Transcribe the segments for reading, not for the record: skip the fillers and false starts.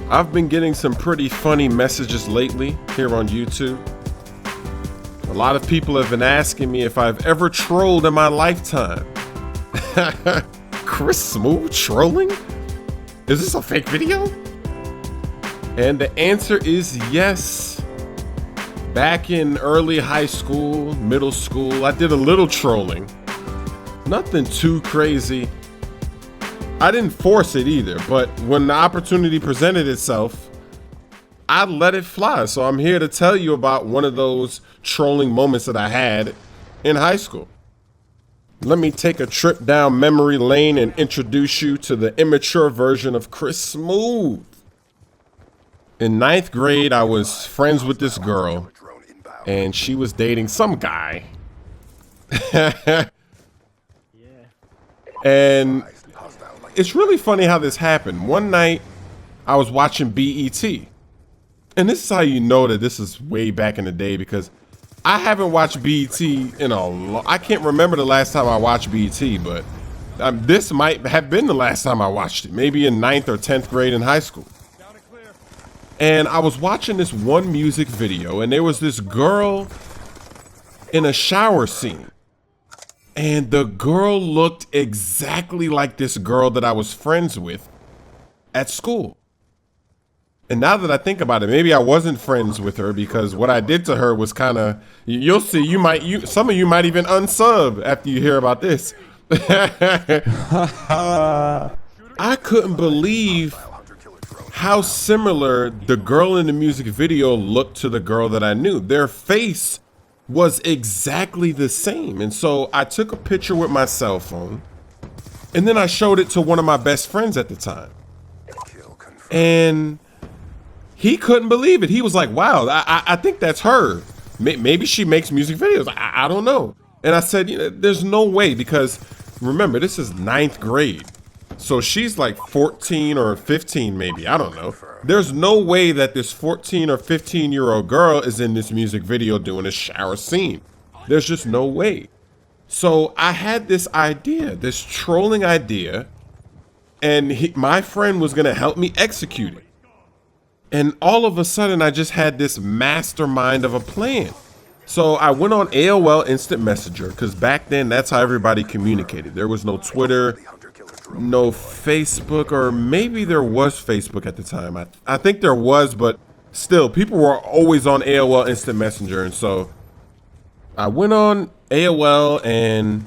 I've been getting some pretty funny messages lately here on YouTube. A lot of people have been asking me if I've ever trolled in my lifetime. Chris Smoove trolling? Is this a fake video? And the answer is yes. Back in early high school, middle school, I did a little trolling. Nothing too crazy. I didn't force it either, but when the opportunity presented itself, I let it fly. So I'm here to tell you about one of those trolling moments that I had in high school. Let me take a trip down memory lane and introduce you to the immature version of Chris Smoove. In 9th grade, I was friends with this girl, and she was dating some guy. And it's really funny how this happened. One night, I was watching BET. And this is how you know that this is way back in the day, because I haven't watched BET in I can't remember the last time I watched BET, but this might have been the last time I watched it, maybe in 9th or 10th grade in high school. And I was watching this one music video, and there was this girl in a shower scene. And the girl looked exactly like this girl that I was friends with at school. And now that I think about it, maybe I wasn't friends with her, because what I did to her was kind of, you'll see, some of you might even unsub after you hear about this. I couldn't believe how similar the girl in the music video looked to the girl that I knew. Their face was exactly the same. And so I took a picture with my cell phone, and then I showed it to one of my best friends at the time. And he couldn't believe it. He was like, wow, I think that's her. Maybe she makes music videos. I don't know. And I said, there's no way, because remember, this is 9th grade. So she's like 14 or 15, maybe. I don't know. There's no way that this 14 or 15-year-old girl is in this music video doing a shower scene. There's just no way. So I had this idea, this trolling idea, and my friend was going to help me execute it. And all of a sudden, I just had this mastermind of a plan. So I went on AOL Instant Messenger, because back then, that's how everybody communicated. There was no Twitter, no Facebook, or maybe there was Facebook at the time. I think there was, but still, people were always on AOL Instant Messenger. And so I went on AOL, and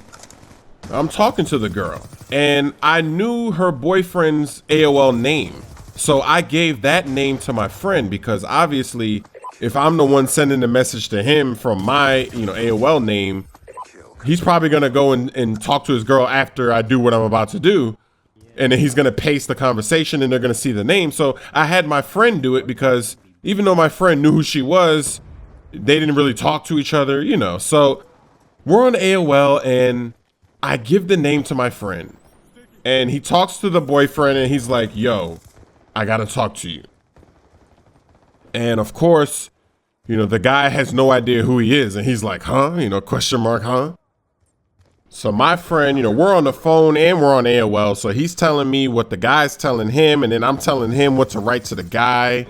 I'm talking to the girl, and I knew her boyfriend's AOL name. So I gave that name to my friend, because obviously if I'm the one sending the message to him from my, AOL name, he's probably going to go and talk to his girl after I do what I'm about to do. And then he's going to paste the conversation, and they're going to see the name. So I had my friend do it, because even though my friend knew who she was, they didn't really talk to each other, So we're on AOL, and I give the name to my friend, and he talks to the boyfriend, and he's like, yo, I got to talk to you. And of course, the guy has no idea who he is. And he's like, huh? Question mark, huh? So my friend, we're on the phone and we're on AOL. So he's telling me what the guy's telling him, and then I'm telling him what to write to the guy.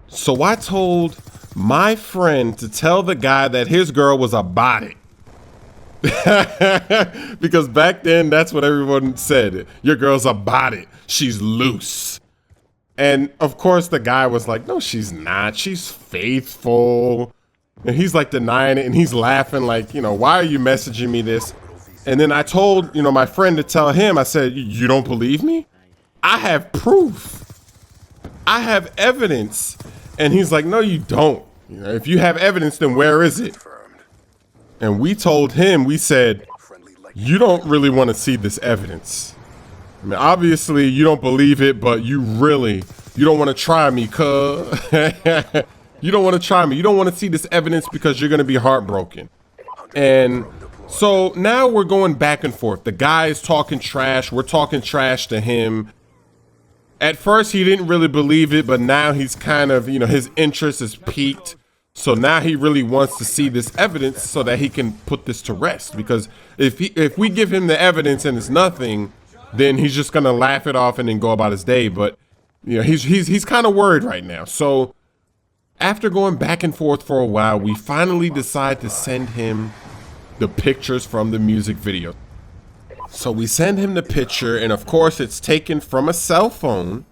So I told my friend to tell the guy that his girl was a body. Because back then, that's what everyone said. Your girl's a body. She's loose. And of course, the guy was like, no, she's not. She's faithful. And he's like denying it, and he's laughing like, why are you messaging me this? And then I told, my friend to tell him, I said, you don't believe me? I have proof. I have evidence. And he's like, no, you don't. If you have evidence, then where is it? And we told him, we said, you don't really want to see this evidence. I mean, obviously you don't believe it, but you don't want to try me, cuz. You don't want to try me. You don't want to see this evidence, because you're going to be heartbroken. And so now we're going back and forth. The guy is talking trash. We're talking trash to him. At first, he didn't really believe it, but now he's kind of, his interest is piqued. So now he really wants to see this evidence so that he can put this to rest. Because if we give him the evidence and it's nothing, then he's just going to laugh it off and then go about his day. But You know, he's kind of worried right now. So after going back and forth for a while, we finally decide to send him the pictures from the music video. So we send him the picture, and of course it's taken from a cell phone.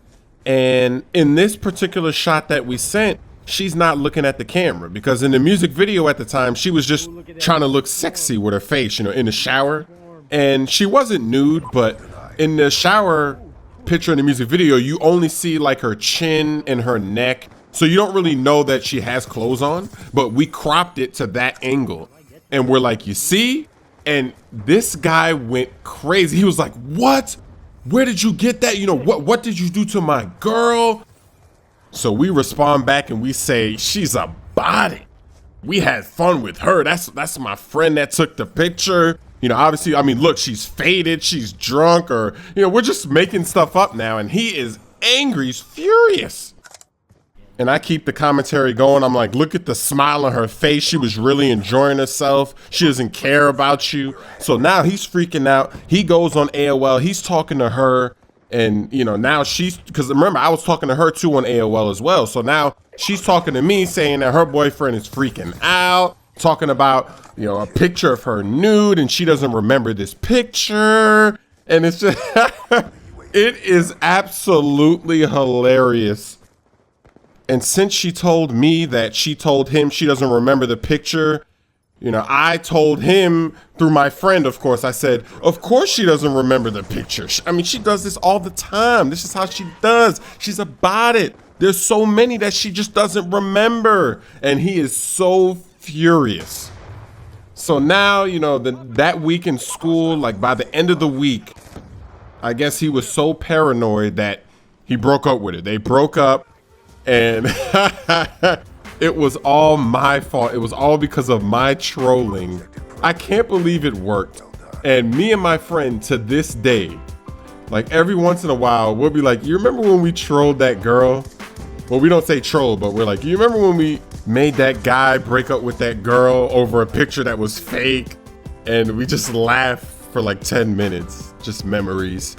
And in this particular shot that we sent, she's not looking at the camera, because in the music video at the time, she was just trying to look sexy with her face, you know, in the shower. And she wasn't nude, but in the shower picture in the music video, you only see like her chin and her neck. So you don't really know that she has clothes on, but we cropped it to that angle. And we're like, you see? And this guy went crazy. He was like, what? Where did you get that? You know, what did you do to my girl? So we respond back and we say, she's a body. We had fun with her. That's my friend that took the picture. You know, obviously, I mean, look, she's faded, she's drunk, or, you know, we're just making stuff up now. And he is angry, he's furious. And I keep the commentary going. I'm like, look at the smile on her face. She was really enjoying herself. She doesn't care about you. So now he's freaking out. He goes on AOL. He's talking to her. And, you know, now she's, because remember, I was talking to her too on AOL as well. So now she's talking to me saying that her boyfriend is freaking out, talking about, you know, a picture of her nude, and she doesn't remember this picture. And it's just, it is absolutely hilarious. And since she told me that she told him she doesn't remember the picture, you know, I told him through my friend, of course, I said, of course she doesn't remember the picture. I mean, she does this all the time. This is how she does. She's about it. There's so many that she just doesn't remember. And he is so furious. So now, you know, that week in school, like by the end of the week, I guess he was so paranoid that he broke up with her. They broke up. And it was all my fault. It was all because of my trolling. I can't believe it worked. And me and my friend to this day, like every once in a while, we'll be like, you remember when we trolled that girl? Well, we don't say troll, but we're like, you remember when we made that guy break up with that girl over a picture that was fake? And we just laugh for like 10 minutes, just memories.